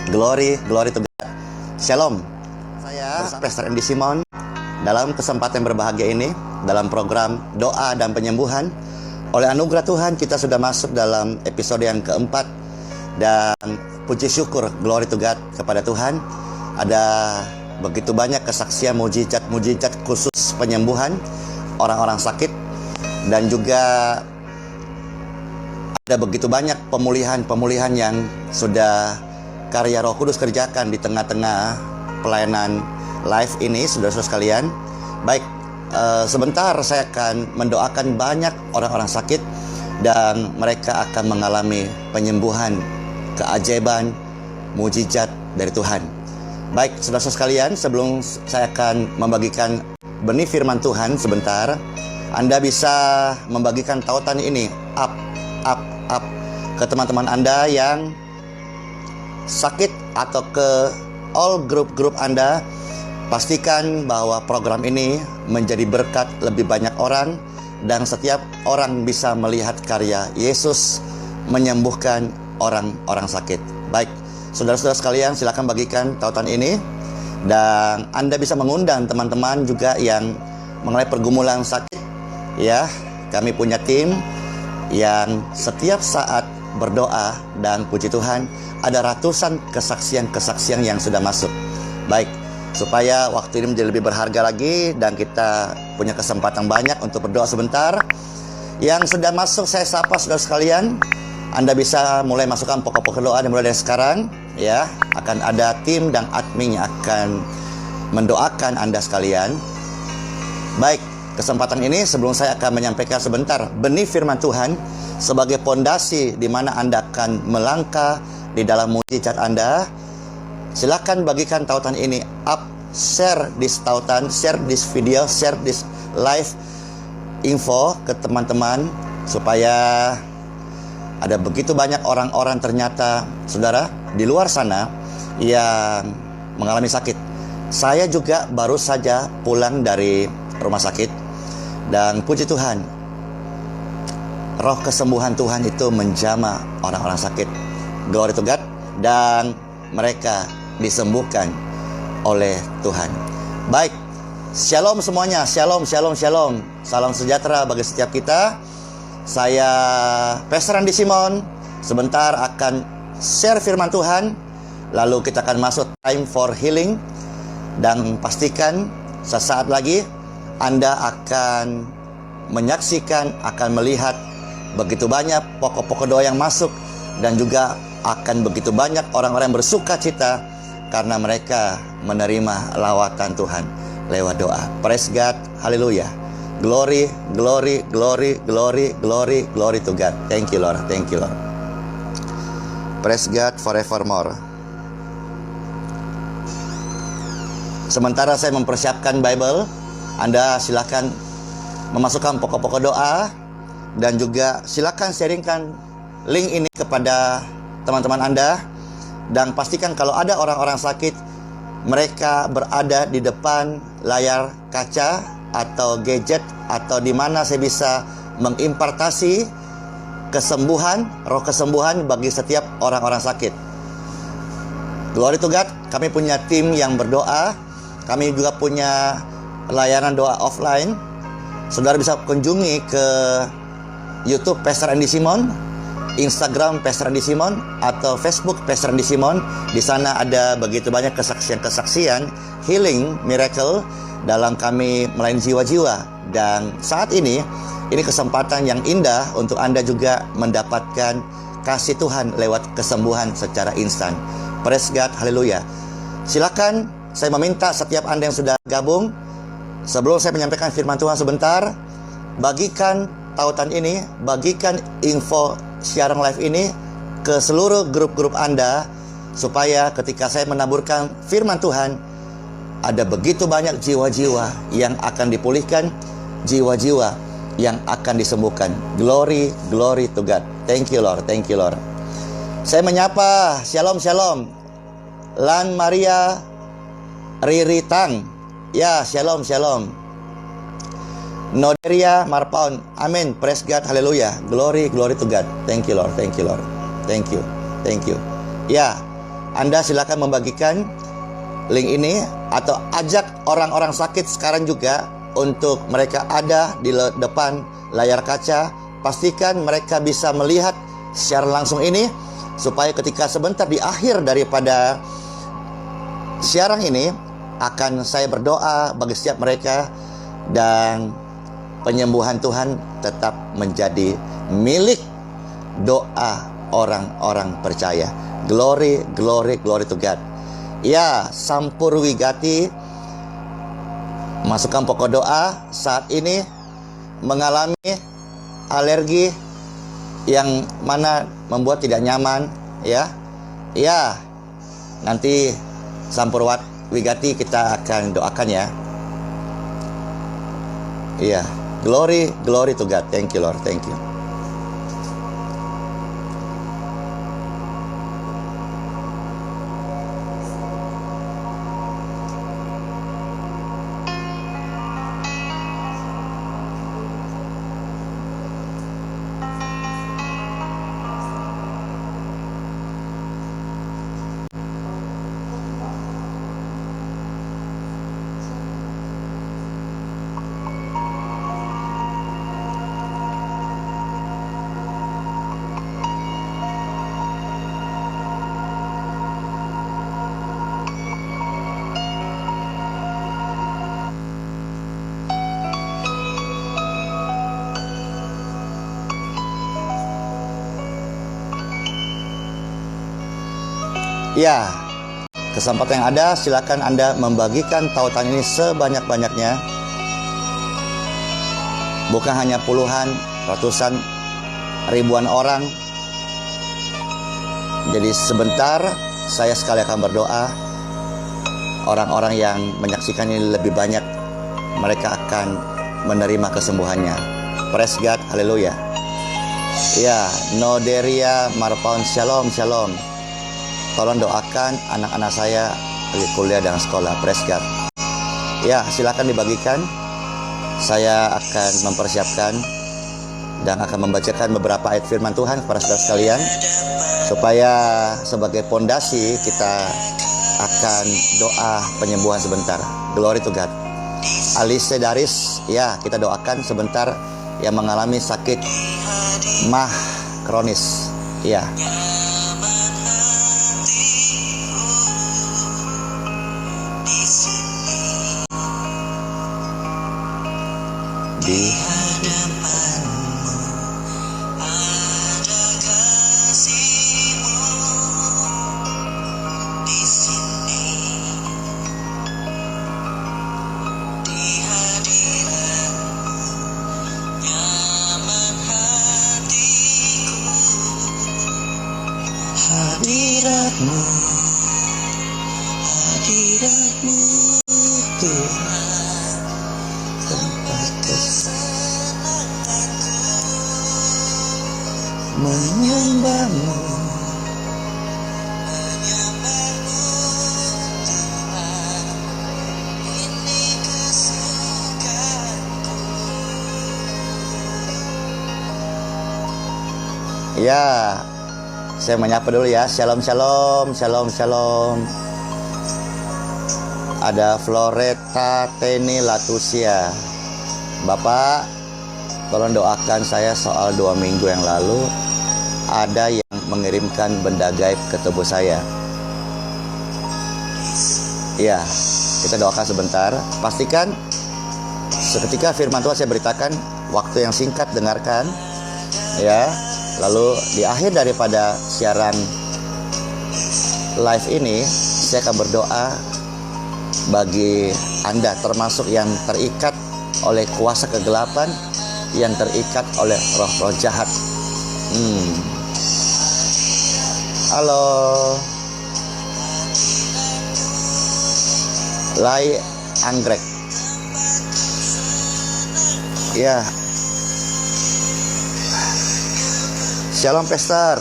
Glory to God. Shalom. Saya Pastor Andy Simon. Dalam kesempatan berbahagia ini, dalam program doa dan penyembuhan, oleh anugerah Tuhan kita sudah masuk dalam episode yang keempat. Dan puji syukur, glory to God kepada Tuhan. Ada begitu banyak kesaksian mujizat khusus penyembuhan orang-orang sakit. Dan juga ada begitu banyak pemulihan yang sudah karya Roh Kudus kerjakan di tengah-tengah pelayanan live ini, saudara-saudara sekalian. Baik, sebentar saya akan mendoakan banyak orang-orang sakit dan mereka akan mengalami penyembuhan, keajaiban, mujizat dari Tuhan. Baik, saudara-saudara sekalian, sebelum saya akan membagikan benih firman Tuhan sebentar, Anda bisa membagikan tautan ini up ke teman-teman Anda yang sakit atau ke all grup-grup Anda. Pastikan bahwa program ini menjadi berkat lebih banyak orang dan setiap orang bisa melihat karya Yesus menyembuhkan orang-orang sakit. Baik, saudara-saudara sekalian, silakan bagikan tautan ini dan Anda bisa mengundang teman-teman juga yang mengalami pergumulan sakit. Ya, kami punya tim yang setiap saat berdoa dan puji Tuhan ada ratusan kesaksian yang sudah masuk. Baik, supaya waktu ini menjadi lebih berharga lagi dan kita punya kesempatan banyak untuk berdoa sebentar. Yang sudah masuk saya sapa saudara sekalian. Anda bisa mulai masukkan pokok-pokok doa dimulai dari sekarang. Ya, akan ada tim dan admin yang akan mendoakan Anda sekalian. Baik, kesempatan ini sebelum saya akan menyampaikan sebentar benih firman Tuhan sebagai pondasi di mana Anda akan melangkah di dalam mujizat Anda. Silakan bagikan tautan ini up, share this tautan, share this video, share this live info ke teman-teman supaya ada begitu banyak orang-orang ternyata saudara di luar sana yang mengalami sakit. Saya juga baru saja pulang dari rumah sakit dan puji Tuhan, roh kesembuhan Tuhan itu menjamah orang-orang sakit. Glory to God. Dan mereka disembuhkan oleh Tuhan. Baik, shalom semuanya. Shalom. Salam sejahtera bagi setiap kita. Saya Pastor Andy Simon. Sebentar akan share firman Tuhan. Lalu kita akan masuk time for healing. Dan pastikan sesaat lagi Anda akan menyaksikan, akan melihat begitu banyak pokok-pokok doa yang masuk. Dan juga akan begitu banyak orang-orang yang bersuka cita karena mereka menerima lawatan Tuhan lewat doa. Praise God, haleluya. Glory to God. Thank you Lord. Praise God forevermore. Sementara saya mempersiapkan Bible, Anda silakan memasukkan pokok-pokok doa dan juga silakan sharingkan link ini kepada teman-teman Anda. Dan pastikan kalau ada orang-orang sakit, mereka berada di depan layar kaca atau gadget atau di mana saya bisa mengimpartasi kesembuhan, roh kesembuhan bagi setiap orang-orang sakit. Glory to God. Kami punya tim yang berdoa. Kami juga punya layanan doa offline. Saudara bisa kunjungi ke YouTube Pastor Andy Simon, Instagram Pastor Andy Simon, atau Facebook Pastor Andy Simon. Di sana ada begitu banyak kesaksian healing, miracle dalam kami melayani jiwa-jiwa. Dan saat ini kesempatan yang indah untuk Anda juga mendapatkan kasih Tuhan lewat kesembuhan secara instan. Praise God, haleluya. Silakan, saya meminta setiap Anda yang sudah gabung, sebelum saya menyampaikan firman Tuhan sebentar, bagikan tautan ini, bagikan info siaran live ini ke seluruh grup-grup Anda supaya ketika saya menaburkan firman Tuhan ada begitu banyak jiwa-jiwa yang akan dipulihkan, jiwa-jiwa yang akan disembuhkan. Glory to God. Thank you Lord. Saya menyapa shalom Lan Maria Riri Tang. Ya, shalom Noderia Marpaun. Amin. Praise God. Haleluya. Glory to God. Thank you Lord. Thank you. Ya, Anda silakan membagikan link ini atau ajak orang-orang sakit sekarang juga untuk mereka ada di depan layar kaca. Pastikan mereka bisa melihat secara langsung ini, supaya ketika sebentar di akhir daripada siaran ini akan saya berdoa bagi setiap mereka, dan penyembuhan Tuhan tetap menjadi milik doa orang-orang percaya. Glory, glory, glory to God. Ya, Sampur Wigati masukkan pokok doa saat ini mengalami alergi yang mana membuat tidak nyaman, ya. Ya, nanti Sampur Wigati kita akan doakan ya. Iya, glory, glory to God. Thank you Lord, thank you. Ya, kesempatan yang ada, silakan Anda membagikan tautan ini sebanyak-banyaknya. Bukan hanya puluhan, ratusan, ribuan orang. Jadi sebentar saya sekali akan berdoa. Orang-orang yang menyaksikan ini lebih banyak, mereka akan menerima kesembuhannya. Praise God, haleluya. Ya, Noderia Marpaun, shalom, shalom. Tolong doakan anak-anak saya lagi kuliah dan sekolah. Praise God. Ya, silakan dibagikan. Saya akan mempersiapkan dan akan membacakan beberapa ayat firman Tuhan kepada saudara sekalian, supaya sebagai pondasi kita akan doa penyembuhan sebentar. Glory to God. Alice Daris, ya, kita doakan sebentar yang mengalami sakit mah kronis. Ya. Di hadapanmu ada kasih-Mu, di sini, di hadirat-Mu, nyaman hatiku. Hadirat-Mu, hadirat-Mu Tuhan, tempat kesenanganku, menyembah-Mu, menyembah-Mu Tuhan, ini kesukaanku. Ya, saya menyapa dulu ya. Shalom, shalom, shalom, shalom. Ada Floreta Teni Latusia. Bapak, tolong doakan saya soal 2 minggu yang lalu ada yang mengirimkan benda gaib ke tubuh saya. Ya, kita doakan sebentar. Pastikan seketika firman Tuhan saya beritakan, waktu yang singkat dengarkan. Ya, lalu di akhir daripada siaran live ini saya akan berdoa bagi Anda, termasuk yang terikat oleh kuasa kegelapan, yang terikat oleh roh-roh jahat. Halo Lai Anggrek. Ya, shalom Pester.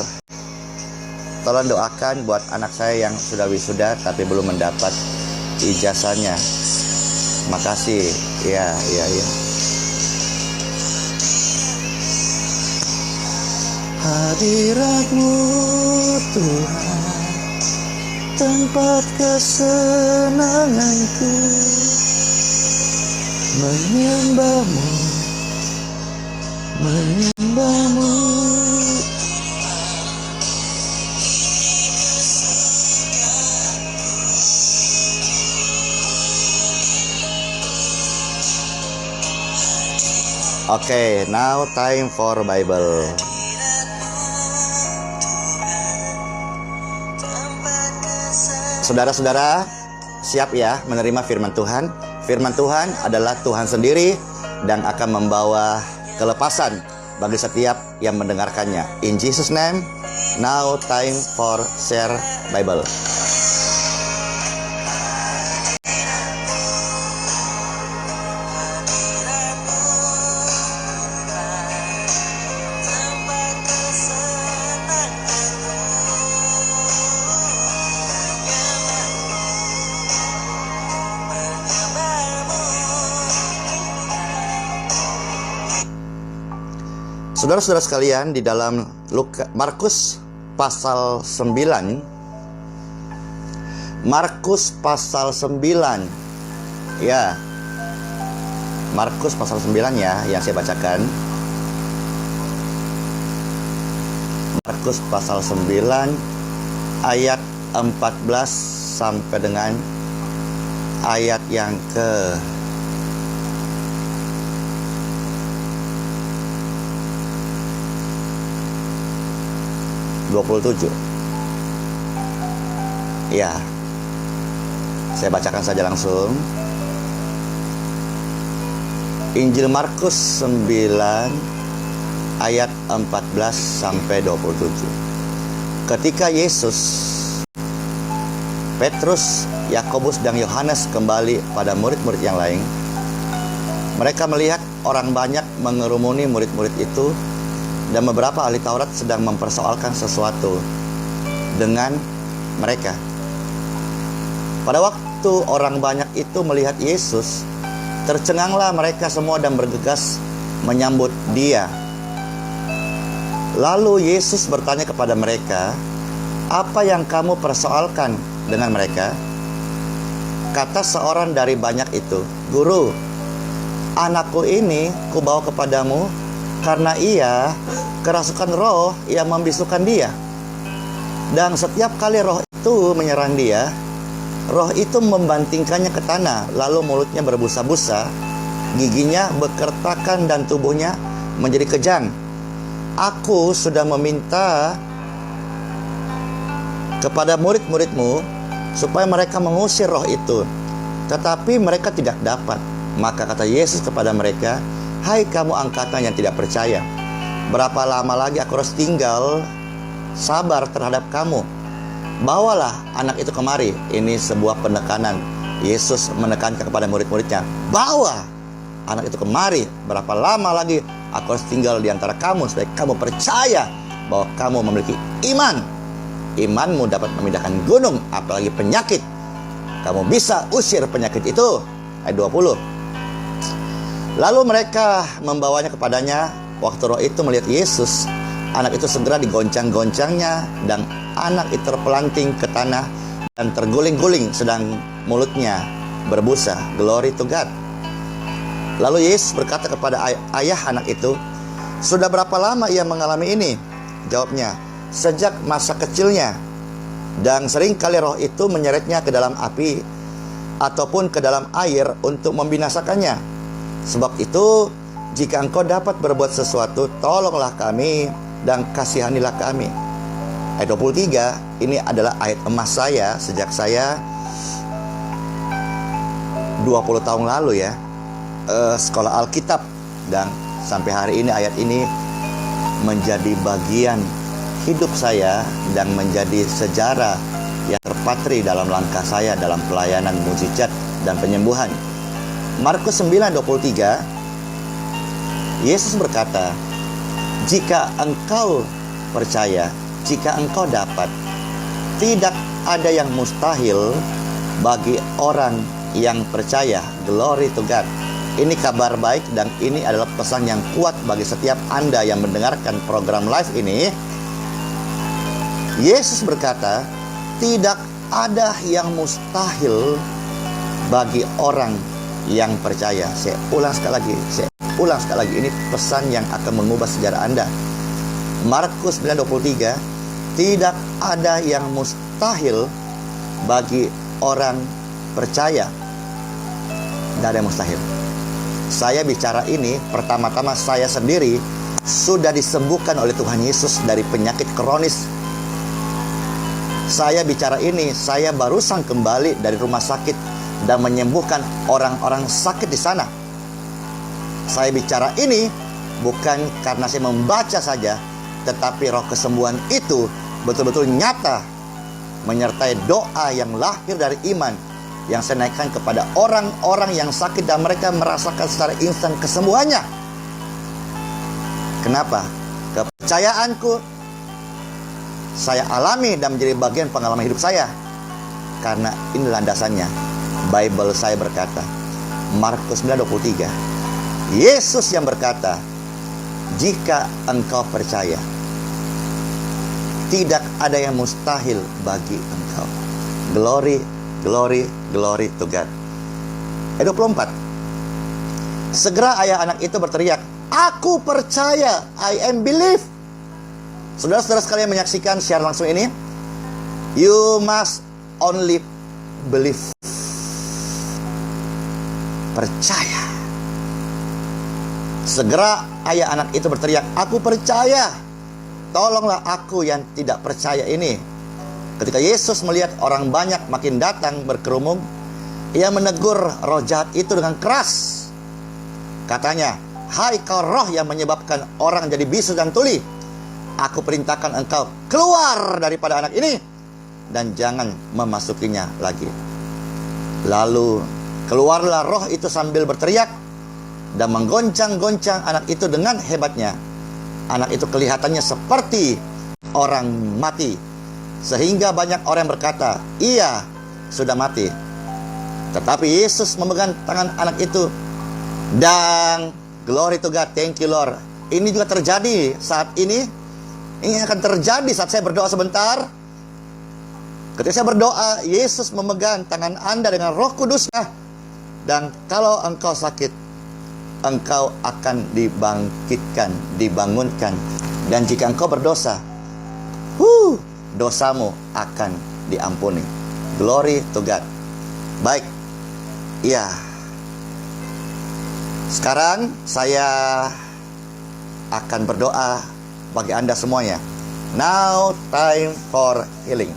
Tolong doakan buat anak saya yang sudah wisuda tapi belum mendapat ijazahnya. Makasih. Ya. Hadirat-Mu Tuhan, tempat kesenanganku, menyembahmu, menyembahmu. Oke, now time for Bible. Saudara-saudara, siap ya menerima firman Tuhan? Firman Tuhan adalah Tuhan sendiri dan akan membawa kelepasan bagi setiap yang mendengarkannya. In Jesus' name, now time for share Bible. Saudara-saudara sekalian, di dalam Markus pasal 9, Markus pasal 9, ya, Markus pasal 9 ya, yang saya bacakan. Markus pasal 9 ayat 14 sampai dengan ayat yang ke 27. Ya, saya bacakan saja langsung. Injil Markus 9 ayat 14 sampai 27. Ketika Yesus, Petrus, Yakobus dan Yohanes kembali pada murid-murid yang lain, mereka melihat orang banyak mengerumuni murid-murid itu, dan beberapa ahli Taurat sedang mempersoalkan sesuatu dengan mereka. Pada waktu orang banyak itu melihat Yesus, tercenganglah mereka semua dan bergegas menyambut Dia. Lalu Yesus bertanya kepada mereka, "Apa yang kamu persoalkan dengan mereka?" Kata seorang dari banyak itu, "Guru, anakku ini kubawa kepadamu karena ia kerasukan roh yang membisukan dia. Dan setiap kali roh itu menyerang dia, roh itu membantingkannya ke tanah, lalu mulutnya berbusa-busa, giginya bekertakan dan tubuhnya menjadi kejang. Aku sudah meminta kepada murid-muridmu supaya mereka mengusir roh itu, tetapi mereka tidak dapat." Maka kata Yesus kepada mereka, "Hai kamu angkatan yang tidak percaya, berapa lama lagi aku harus tinggal sabar terhadap kamu? Bawalah anak itu kemari." Ini sebuah penekanan. Yesus menekankan kepada murid-muridnya, "Bawa anak itu kemari. Berapa lama lagi aku harus tinggal di antara kamu supaya kamu percaya bahwa kamu memiliki iman. Imanmu dapat memindahkan gunung, apalagi penyakit. Kamu bisa usir penyakit itu." Ayat 20. Lalu mereka membawanya kepadanya. Waktu roh itu melihat Yesus, anak itu segera digoncang-goncangnya, dan anak itu terpelanting ke tanah dan terguling-guling, sedang mulutnya berbusa. Glory to God. Lalu Yesus berkata kepada ayah anak itu, "Sudah berapa lama ia mengalami ini?" Jawabnya, "Sejak masa kecilnya. Dan seringkali roh itu menyeretnya ke dalam api ataupun ke dalam air untuk membinasakannya. Sebab itu, jika engkau dapat berbuat sesuatu, tolonglah kami dan kasihanilah kami." Ayat 23, ini adalah ayat emas saya sejak saya 20 tahun lalu ya, sekolah Alkitab. Dan sampai hari ini ayat ini menjadi bagian hidup saya dan menjadi sejarah yang terpatri dalam langkah saya dalam pelayanan mujizat dan penyembuhan. Markus 9:23, Yesus berkata, "Jika engkau percaya, jika engkau dapat, tidak ada yang mustahil bagi orang yang percaya." Glory to God. Ini kabar baik dan ini adalah pesan yang kuat bagi setiap Anda yang mendengarkan program live ini. Yesus berkata, tidak ada yang mustahil bagi orang yang percaya. Saya ulang sekali lagi, ini pesan yang akan mengubah sejarah Anda. Markus 9:23, tidak ada yang mustahil bagi orang percaya. Tidak ada yang mustahil. Saya bicara ini, pertama-tama saya sendiri sudah disembuhkan oleh Tuhan Yesus dari penyakit kronis. Saya bicara ini, saya barusan kembali dari rumah sakit dan menyembuhkan orang-orang sakit di sana. Saya bicara ini bukan karena saya membaca saja, tetapi roh kesembuhan itu betul-betul nyata, menyertai doa yang lahir dari iman yang saya naikkan kepada orang-orang yang sakit dan mereka merasakan secara instan kesembuhannya. Kenapa? Kepercayaanku saya alami dan menjadi bagian pengalaman hidup saya. Karena ini landasannya. Bible saya berkata, Markus 9:23, Yesus yang berkata, jika engkau percaya, tidak ada yang mustahil bagi engkau. Glory, glory, glory to God. Ayat 24. Segera ayah anak itu berteriak, aku percaya, I am believe. Saudara-saudara sekalian menyaksikan siaran langsung ini, you must only believe. Percaya. Segera ayah anak itu berteriak, aku percaya, tolonglah aku yang tidak percaya ini. Ketika Yesus melihat orang banyak makin datang berkerumun, ia menegur roh jahat itu dengan keras. Katanya, hai kau roh yang menyebabkan orang jadi bisu dan tuli, aku perintahkan engkau keluar daripada anak ini dan jangan memasukinya lagi. Lalu keluarlah roh itu sambil berteriak dan menggoncang-goncang anak itu dengan hebatnya. Anak itu kelihatannya seperti orang mati, sehingga banyak orang berkata, ia sudah mati. Tetapi Yesus memegang tangan anak itu dan glory to God, thank you Lord. Ini juga terjadi saat ini. Ini akan terjadi saat saya berdoa sebentar. Ketika saya berdoa, Yesus memegang tangan Anda dengan Roh Kudus-Nya. Dan kalau engkau sakit, engkau akan dibangkitkan, dibangunkan. Dan jika engkau berdosa, dosamu akan diampuni. Glory to God. Baik. Ya. Sekarang saya akan berdoa bagi Anda semuanya. Now time for healing.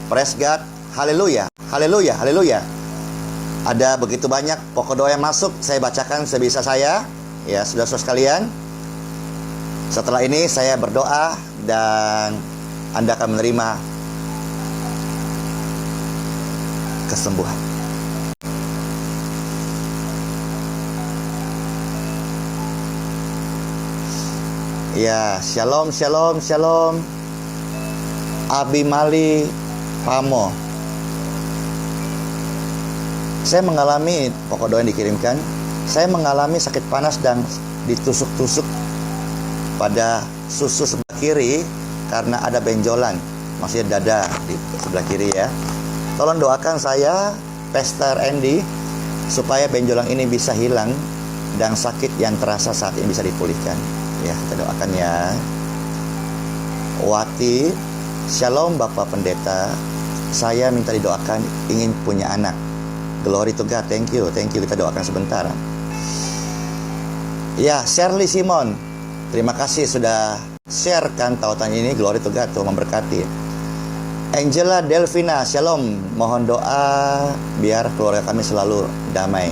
Praise God. Haleluya. Haleluya. Haleluya. Ada begitu banyak pokok doa yang masuk. Saya bacakan sebisa saya. Ya, saudara-saudara sekalian. Setelah ini saya berdoa dan Anda akan menerima kesembuhan. Ya, shalom, shalom, shalom. Abimali Pamo. Saya mengalami, pokok doa yang dikirimkan, saya mengalami sakit panas dan ditusuk-tusuk pada susu sebelah kiri karena ada benjolan, maksudnya dada di sebelah kiri ya. Tolong doakan saya, Pastor Andy, supaya benjolan ini bisa hilang dan sakit yang terasa saat ini bisa dipulihkan. Ya, kita doakan ya. Wati, shalom Bapak Pendeta, saya minta didoakan ingin punya anak. Glory to God, thank you, kita doakan sebentar. Ya, Shirley Simon, terima kasih sudah sharekan tautan ini. Glory to God, Tuhan memberkati. Angela Delvina, shalom, mohon doa biar keluarga kami selalu damai.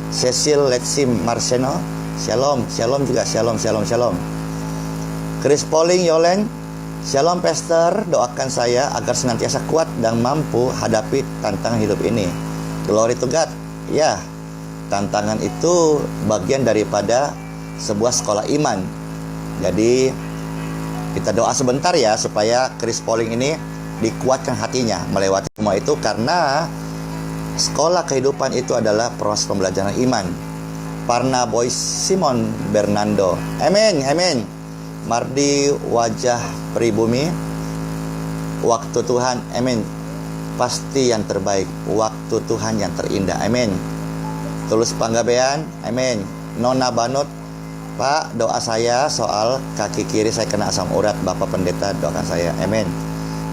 Cecil Letsim Marseno, shalom, shalom juga, shalom, shalom, shalom. Chris Pauling Yolen, shalom Pastor, doakan saya agar senantiasa kuat dan mampu hadapi tantangan hidup ini. Glory to God. Ya, tantangan itu bagian daripada sebuah sekolah iman. Jadi kita doa sebentar ya supaya Chris Pauling ini dikuatkan hatinya melewati semua itu, karena sekolah kehidupan itu adalah proses pembelajaran iman. Parna Boy Simon Bernardo, amin, amin. Mardi Wajah Pribumi, waktu Tuhan, amin. pasti yang terbaik, waktu Tuhan yang terindah. Amin. Tulus panggabean. Amin. Nona Banut, Pak, doa saya soal kaki kiri saya kena asam urat. Bapak Pendeta doakan saya. Amin.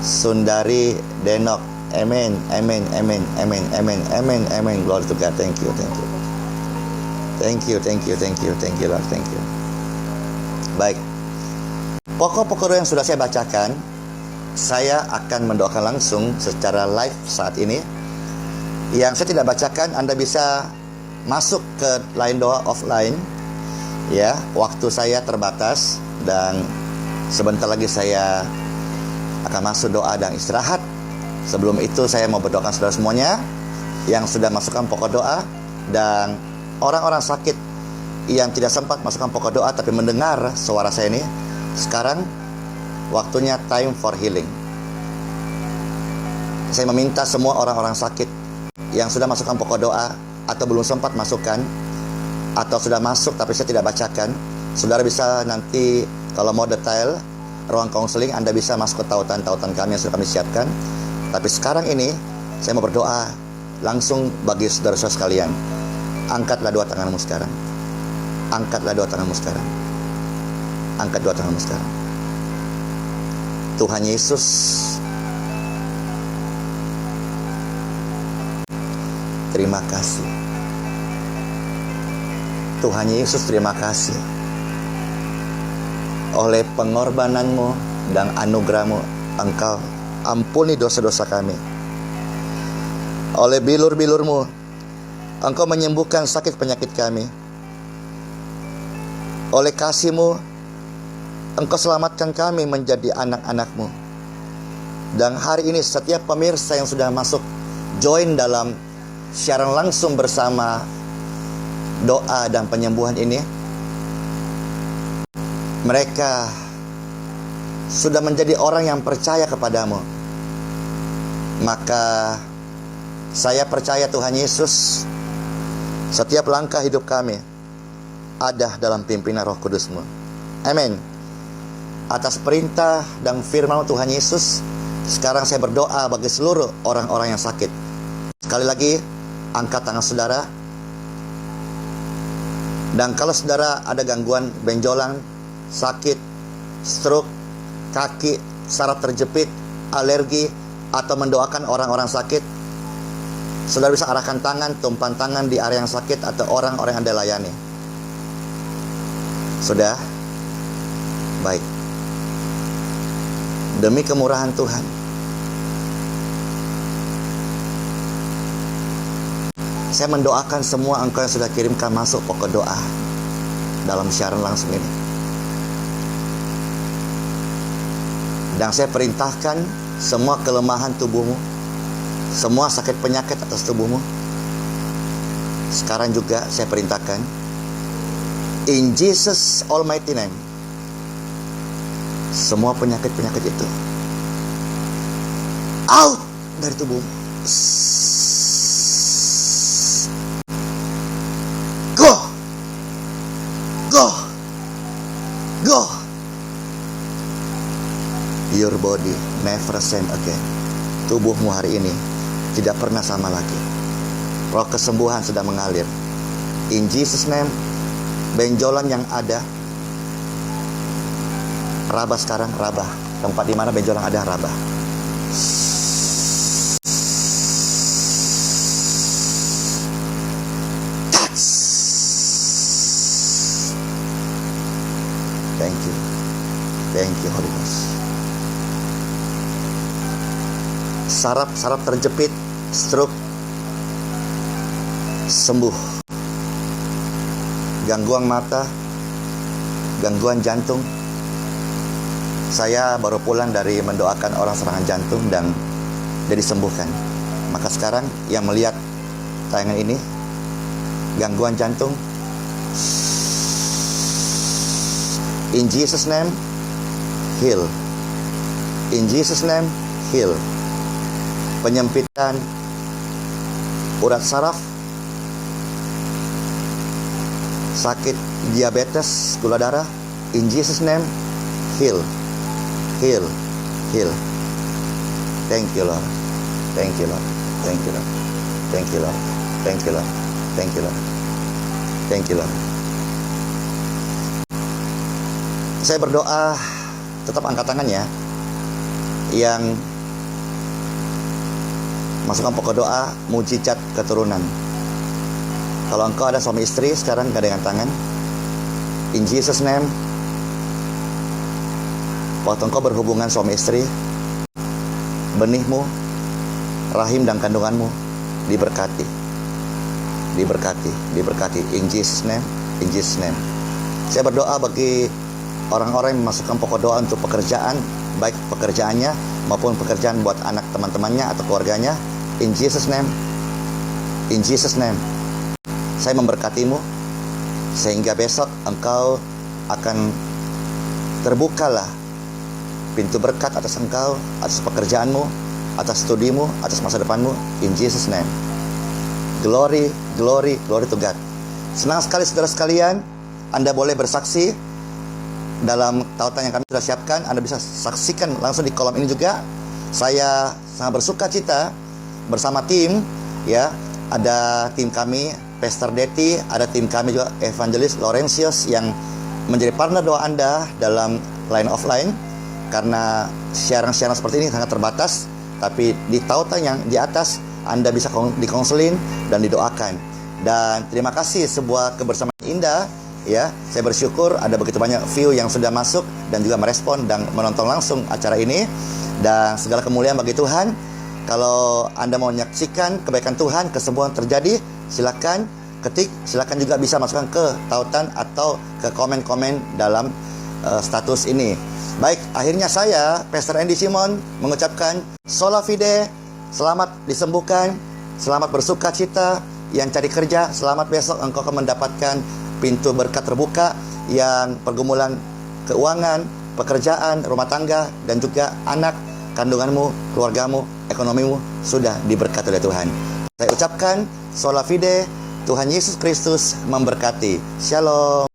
Sundari Denok. Amin. Amin. Amin. Amin. Amin. Amin. Amin. Glory to God. Thank you. Thank you. Thank you. Thank you. Thank you. Thank you, Lord. Thank you. Baik. Pokok-pokok doa yang sudah saya bacakan, saya akan mendoakan langsung secara live saat ini. Yang saya tidak bacakan, Anda bisa masuk ke line doa offline. Ya, waktu saya terbatas dan sebentar lagi saya akan masuk doa dan istirahat. Sebelum itu saya mau berdoakan saudara semuanya yang sudah masukkan pokok doa, dan orang-orang sakit yang tidak sempat masukkan pokok doa tapi mendengar suara saya ini. Sekarang waktunya time for healing. Saya meminta semua orang-orang sakit yang sudah masukkan pokok doa atau belum sempat masukkan, atau sudah masuk tapi saya tidak bacakan, saudara bisa nanti kalau mau detail ruang konseling, Anda bisa masuk ke tautan-tautan kami yang sudah kami siapkan. Tapi sekarang ini saya mau berdoa langsung bagi saudara-saudara sekalian. Angkatlah dua tanganmu sekarang. Angkatlah dua tanganmu sekarang. Angkat dua tanganmu sekarang. Tuhan Yesus, terima kasih. Tuhan Yesus, terima kasih. Oleh pengorbananmu dan anugerahmu, Engkau ampuni dosa-dosa kami. Oleh bilur-bilurmu, Engkau menyembuhkan sakit penyakit kami. Oleh kasih-Mu, Engkau selamatkan kami menjadi anak-anak-Mu. Dan hari ini setiap pemirsa yang sudah masuk join dalam siaran langsung bersama doa dan penyembuhan ini, mereka sudah menjadi orang yang percaya kepadamu. Maka saya percaya Tuhan Yesus, setiap langkah hidup kami ada dalam pimpinan Roh Kudus-Mu. Amin. Atas perintah dan firman Tuhan Yesus, sekarang saya berdoa bagi seluruh orang-orang yang sakit. Sekali lagi, angkat tangan saudara. Dan kalau saudara ada gangguan benjolan, sakit, stroke, kaki, saraf terjepit, alergi, atau mendoakan orang-orang sakit, saudara bisa arahkan tangan, tumpang tangan di area yang sakit atau orang-orang yang Anda layani. Sudah? Baik. Demi kemurahan Tuhan, saya mendoakan semua engkau yang sudah kirimkan masuk pokok doa dalam siaran langsung ini. Dan saya perintahkan semua kelemahan tubuhmu, semua sakit penyakit atas tubuhmu, sekarang juga saya perintahkan, in Jesus Almighty name, semua penyakit-penyakit itu out dari tubuhmu. Go, go, go. Your body never same again. Tubuhmu hari ini tidak pernah sama lagi. Roh kesembuhan sudah mengalir. In Jesus name, benjolan yang ada, rabah sekarang, rabah. Tempat di mana benjolan ada, rabah. Touch. Thank you. Thank you, Holy Ghost. Saraf terjepit, stroke, sembuh. Gangguan mata, gangguan jantung. Saya baru pulang dari mendoakan orang serangan jantung dan dia disembuhkan. Maka sekarang yang melihat tayangan ini, gangguan jantung, in Jesus name, heal. In Jesus name, heal. Penyempitan urat saraf, sakit diabetes, gula darah, in Jesus name, heal, heal, heal. Thank you, Lord. Thank you, Lord. Thank you, Lord. Thank you, Lord. Thank you, Lord. Thank you, Lord. Thank you, Lord. Saya berdoa, tetap angkat tangan ya. Yang masukkan pokok doa, mujizat keturunan. Kalau engkau ada suami istri, sekarang gandengan tangan. In Jesus name, waktu engkau berhubungan suami istri, benihmu, rahim dan kandunganmu diberkati. Diberkati, diberkati. In Jesus name, in Jesus name. Saya berdoa bagi orang-orang yang memasukkan pokok doa untuk pekerjaan, baik pekerjaannya maupun pekerjaan buat anak teman-temannya atau keluarganya. In Jesus name, in Jesus name, saya memberkatimu sehingga besok engkau akan terbukalah pintu berkat atas engkau, atas pekerjaanmu, atas studimu, atas masa depanmu. In Jesus name. Glory, glory, glory to God. Senang sekali saudara sekalian, Anda boleh bersaksi dalam tautan yang kami sudah siapkan. Anda bisa saksikan langsung di kolom ini juga. Saya sangat bersuka cita bersama tim, ya. Ada tim kami, Pastor Deti, ada tim kami juga, Evangelis Laurentius, yang menjadi partner doa Anda dalam line offline. Karena siaran-siaran seperti ini sangat terbatas, tapi di tautan yang di atas Anda bisa dikonselin dan didoakan. Dan terima kasih, sebuah kebersamaan indah, ya. Saya bersyukur ada begitu banyak view yang sudah masuk dan juga merespon dan menonton langsung acara ini. Dan segala kemuliaan bagi Tuhan. Kalau Anda mau menyaksikan kebaikan Tuhan, kesembuhan terjadi, silakan ketik, silakan juga bisa masukkan ke tautan atau ke komen-komen dalam status ini. Baik, akhirnya saya, Pastor Andy Simon, mengucapkan Sola Fide, selamat disembuhkan, selamat bersuka cita. Yang cari kerja, selamat, besok engkau akan mendapatkan pintu berkat terbuka, yang pergumulan keuangan, pekerjaan, rumah tangga, dan juga anak, kandunganmu, keluargamu, ekonomimu sudah diberkati oleh Tuhan. Saya ucapkan Sola Fide, Tuhan Yesus Kristus memberkati. Shalom.